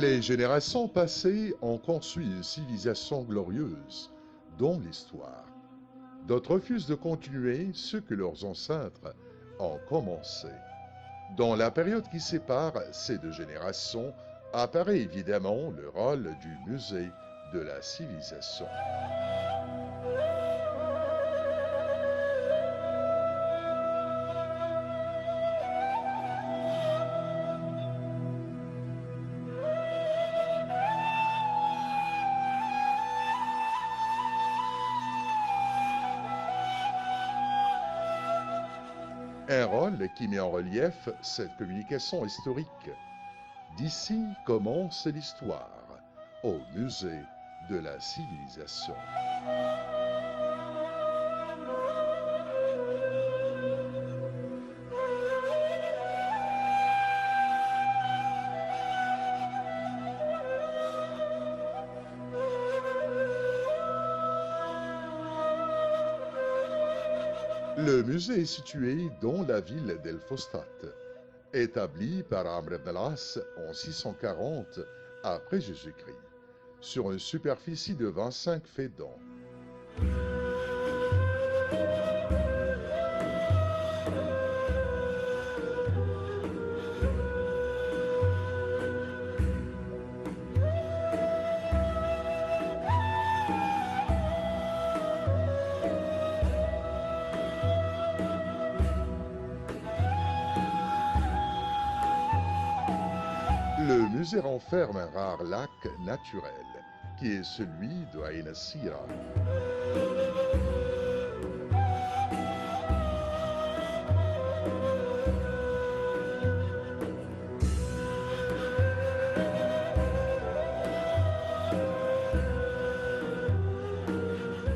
Les générations passées ont construit une civilisation glorieuse, dont l'histoire. D'autres refusent de continuer ce que leurs ancêtres ont commencé. Dans la période qui sépare ces deux générations, apparaît évidemment le rôle du musée de la civilisation. Un rôle qui met en relief cette communication historique. D'ici commence l'histoire, au musée de la civilisation. Le musée est situé dans la ville d'El-Fostat, établi par Amr ibn al-As en 640 après Jésus-Christ, sur une superficie de 25 faidans. Le musée renferme un rare lac naturel, qui est celui de Ain al-Sira.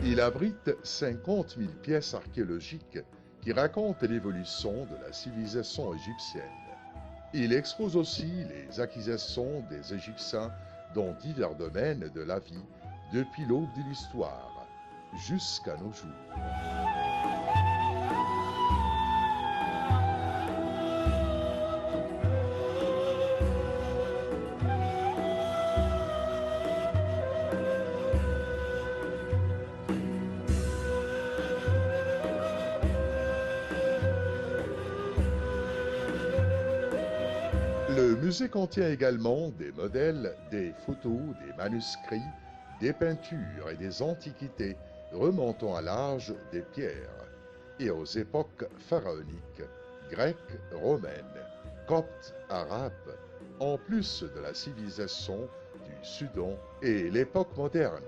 Il abrite 50 000 pièces archéologiques qui racontent l'évolution de la civilisation égyptienne. Il expose aussi les acquisitions des Égyptiens dans divers domaines de la vie depuis l'aube de l'histoire jusqu'à nos jours. Le musée contient également des modèles, des photos, des manuscrits, des peintures et des antiquités remontant à l'âge des pierres et aux époques pharaoniques, grecques, romaines, coptes, arabes, en plus de la civilisation du Soudan et l'époque moderne.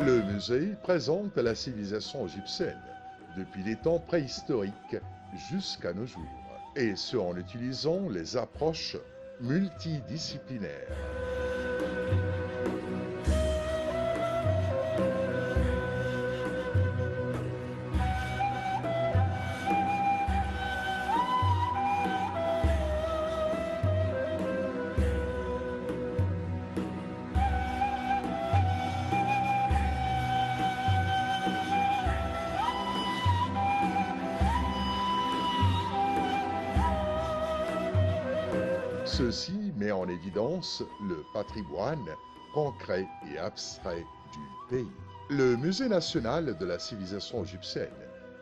Le musée présente la civilisation égyptienne depuis les temps préhistoriques jusqu'à nos jours, et ce en utilisant les approches multidisciplinaires. Ceci met en évidence le patrimoine concret et abstrait du pays. Le Musée national de la civilisation égyptienne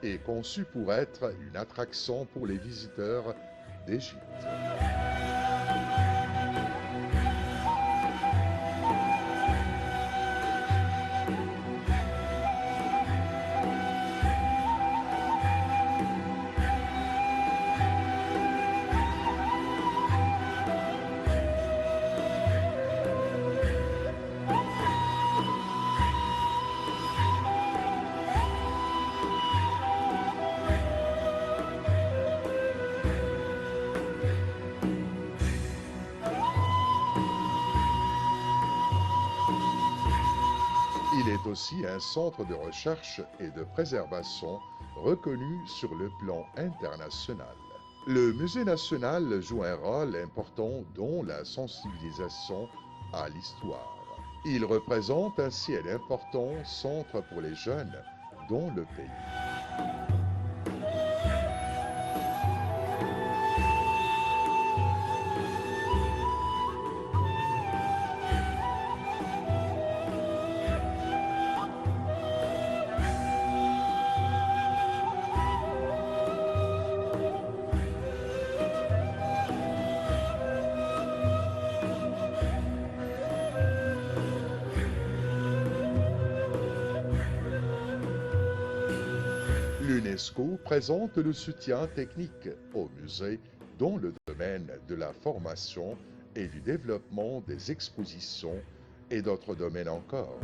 est conçu pour être une attraction pour les visiteurs d'Égypte. est aussi un centre de recherche et de préservation reconnu sur le plan international. Le Musée national joue un rôle important dans la sensibilisation à l'histoire. Il représente ainsi un important centre pour les jeunes dans le pays. L'UNESCO présente le soutien technique au musée dans le domaine de la formation et du développement des expositions et d'autres domaines encore.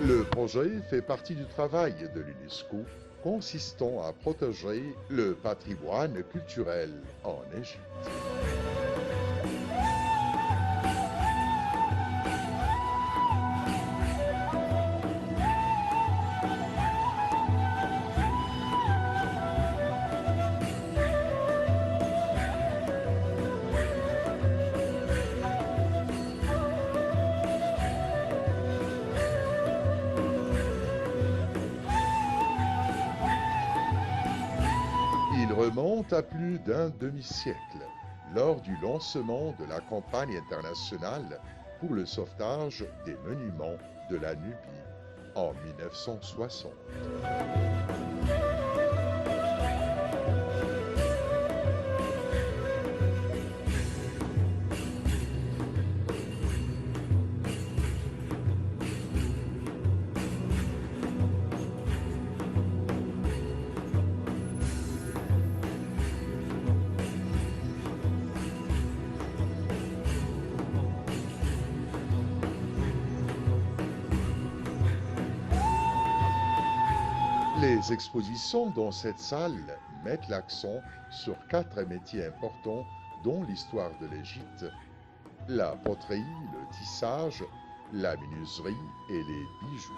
Le projet fait partie du travail de l'UNESCO consistant à protéger le patrimoine culturel en Égypte. Il remonte à plus d'un demi-siècle, lors du lancement de la campagne internationale pour le sauvetage des monuments de la Nubie en 1960. Les expositions dans cette salle mettent l'accent sur 4 métiers importants dans l'histoire de l'Égypte: la poterie, le tissage, la menuiserie et les bijoux.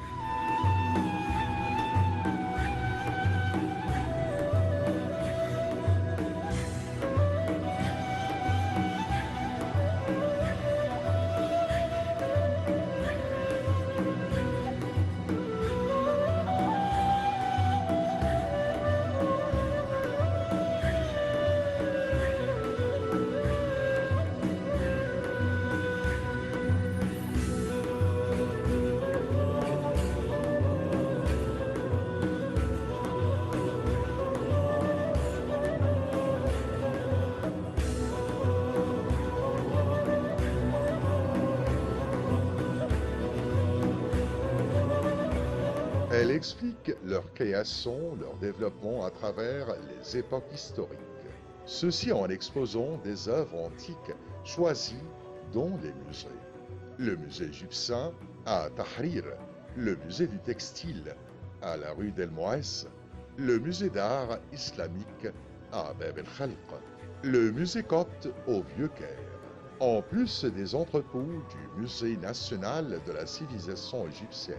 Elle explique leur création, leur développement à travers les époques historiques. Ceci en exposant des œuvres antiques choisies dans les musées. Le musée égyptien à Tahrir, le musée du textile à la rue d'El Moès, le musée d'art islamique à Bab el-Khalq, le musée copte au Vieux-Caire, en plus des entrepôts du musée national de la civilisation égyptienne.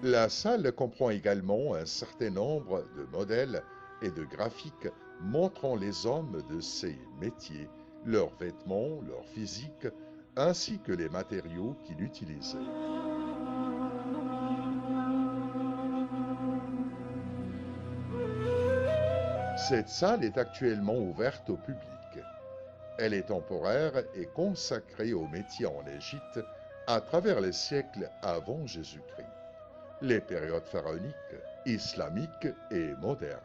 La salle comprend également un certain nombre de modèles et de graphiques montrant les hommes de ces métiers, leurs vêtements, leur physique, ainsi que les matériaux qu'ils utilisaient. Cette salle est actuellement ouverte au public. Elle est temporaire et consacrée aux métiers en Égypte à travers les siècles avant Jésus-Christ, les périodes pharaoniques, islamiques et modernes.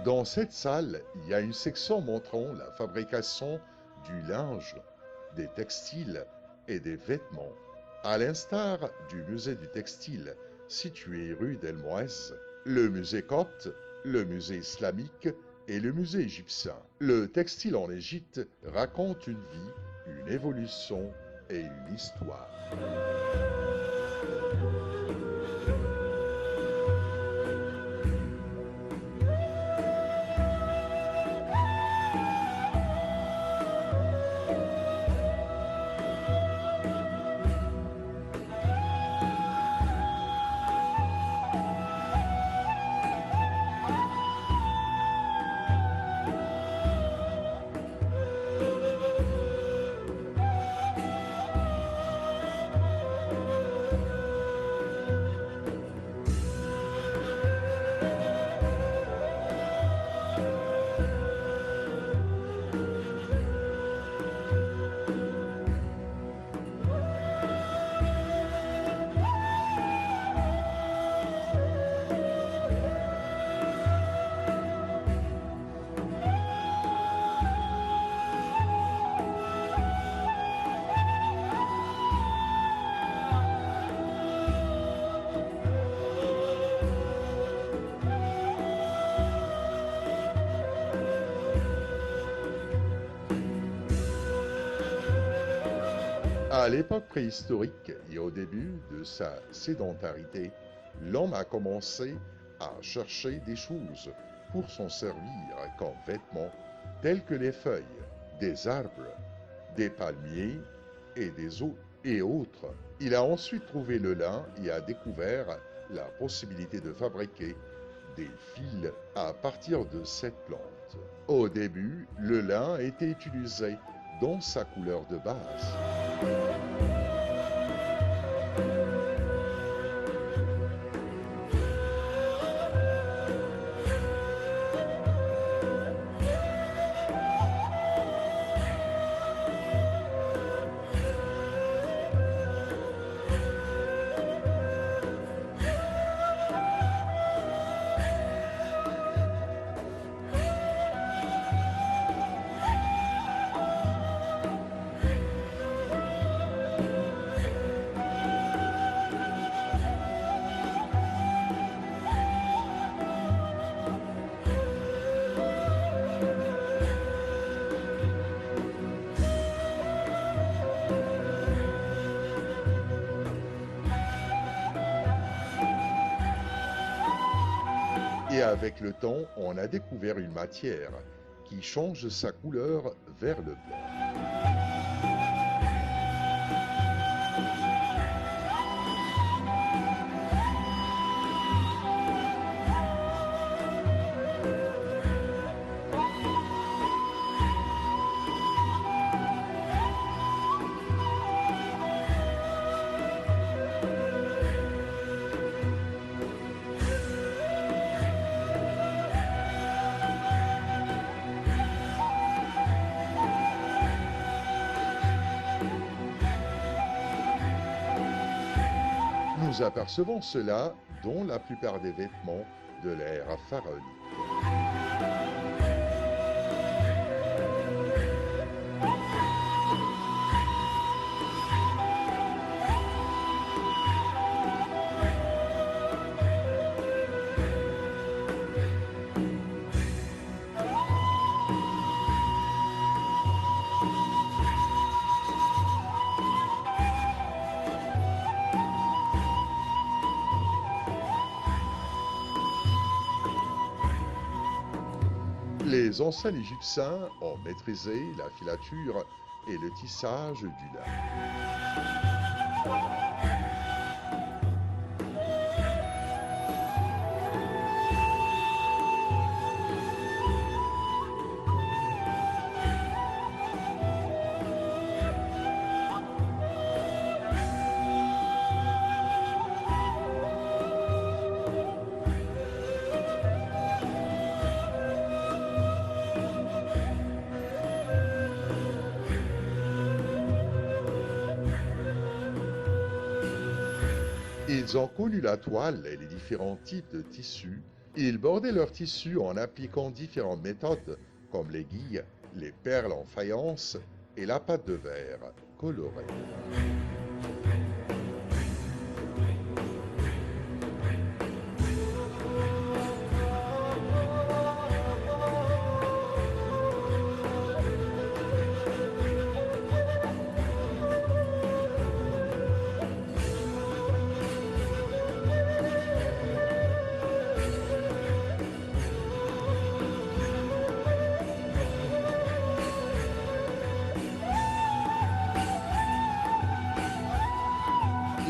Dans cette salle, il y a une section montrant la fabrication du linge, des textiles et des vêtements. À l'instar du musée du textile situé rue d'El Mouez, le musée copte, le musée islamique et le musée égyptien. Le textile en Égypte raconte une vie, une évolution et une histoire. À l'époque préhistorique et au début de sa sédentarité, l'homme a commencé à chercher des choses pour s'en servir comme vêtements, tels que les feuilles, des arbres, des palmiers et autres. Il a ensuite trouvé le lin et a découvert la possibilité de fabriquer des fils à partir de cette plante. Au début, le lin était utilisé dans sa couleur de base. Et avec le temps, on a découvert une matière qui change sa couleur vers le blanc. Nous apercevons cela dans la plupart des vêtements de l'ère pharaonique. Les anciens Égyptiens ont maîtrisé la filature et le tissage du lin. Ils ont connu la toile et les différents types de tissus. Ils bordaient leurs tissus en appliquant différentes méthodes comme l'aiguille, les perles en faïence et la pâte de verre colorée.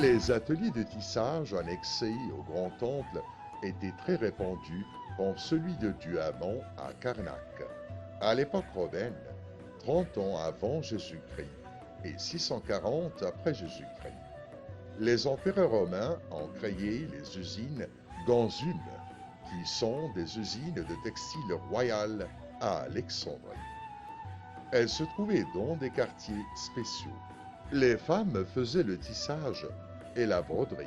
Les ateliers de tissage annexés au Grand Temple étaient très répandus, comme celui de Duhamon à Karnak. À l'époque romaine, 30 ans avant Jésus-Christ et 640 après Jésus-Christ, les empereurs romains ont créé les usines Ganzum, qui sont des usines de textiles royales à Alexandrie. Elles se trouvaient dans des quartiers spéciaux. Les femmes faisaient le tissage et la broderie.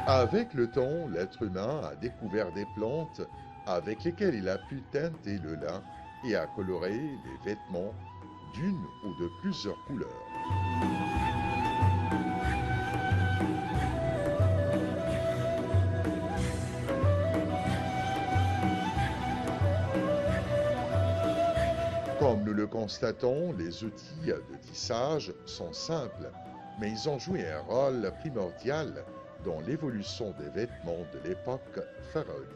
Avec le temps, l'être humain a découvert des plantes avec lesquelles il a pu teinter le lin et a coloré les vêtements d'une ou de plusieurs couleurs. Comme nous le constatons, les outils de tissage sont simples, mais ils ont joué un rôle primordial dans l'évolution des vêtements de l'époque pharaonique.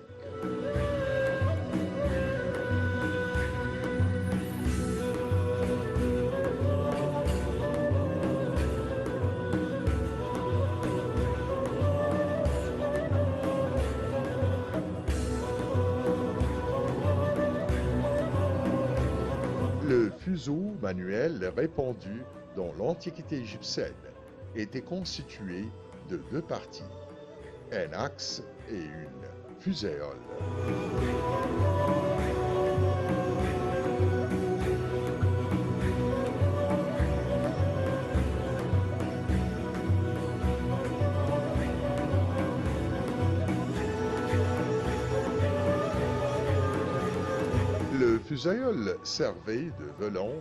Le fuseau manuel répandu dans l'Antiquité égyptienne était constitué de deux parties, un axe et une fuséole. Le fuséole servait de velon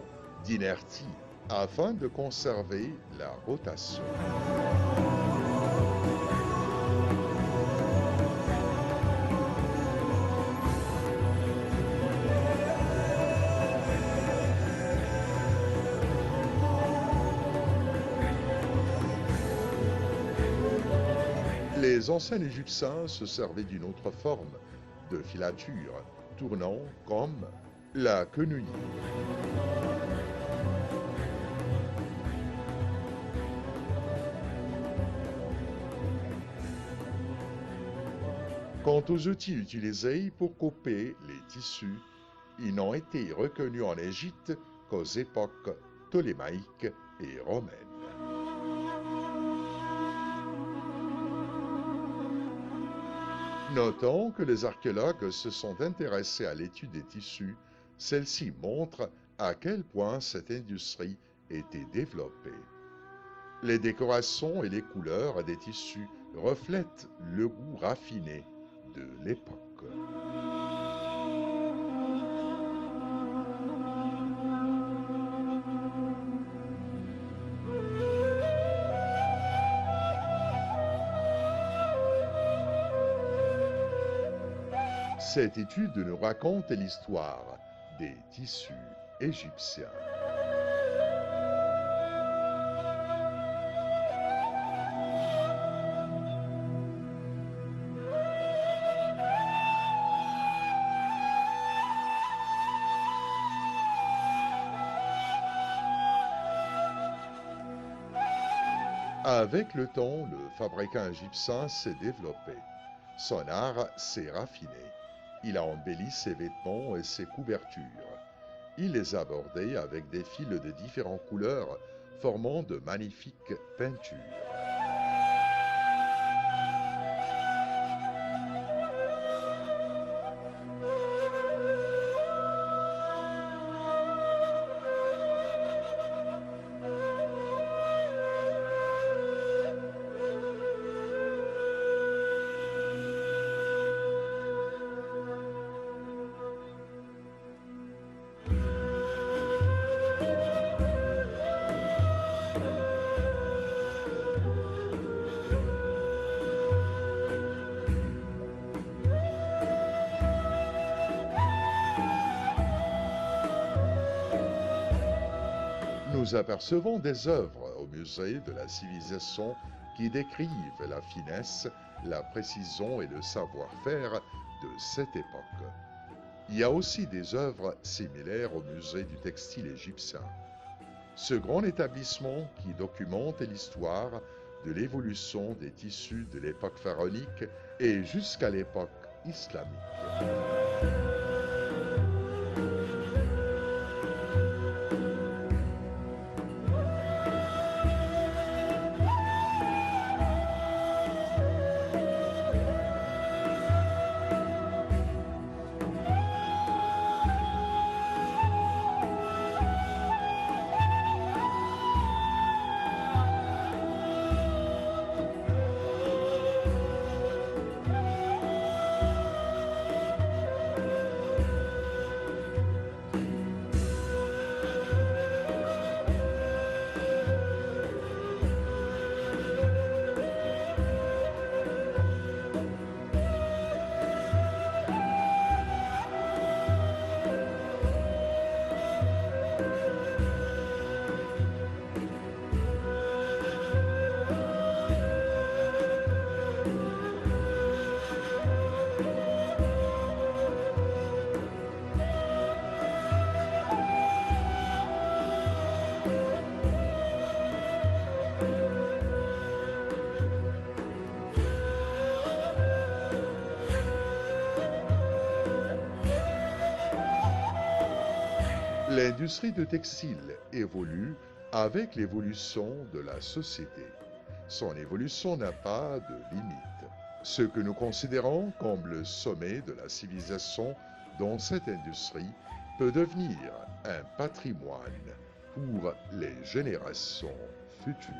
d'inertie afin de conserver la rotation. Les anciens Égyptiens se servaient d'une autre forme de filature, tournant comme la quenouille. Quant aux outils utilisés pour couper les tissus, ils n'ont été reconnus en Égypte qu'aux époques ptolémaïques et romaines. Notons que les archéologues se sont intéressés à l'étude des tissus. Celle-ci montre à quel point cette industrie était développée. Les décorations et les couleurs des tissus reflètent le goût raffiné de l'époque. Cette étude nous raconte l'histoire des tissus égyptiens. Avec le temps, le fabricant égyptien s'est développé. Son art s'est raffiné. Il a embelli ses vêtements et ses couvertures. Il les a bordés avec des fils de différentes couleurs, formant de magnifiques peintures. Nous apercevons des œuvres au musée de la civilisation qui décrivent la finesse, la précision et le savoir-faire de cette époque. Il y a aussi des œuvres similaires au musée du textile égyptien. Ce grand établissement qui documente l'histoire de l'évolution des tissus de l'époque pharaonique et jusqu'à l'époque islamique. L'industrie de textile évolue avec l'évolution de la société. Son évolution n'a pas de limite. Ce que nous considérons comme le sommet de la civilisation dans cette industrie peut devenir un patrimoine pour les générations futures.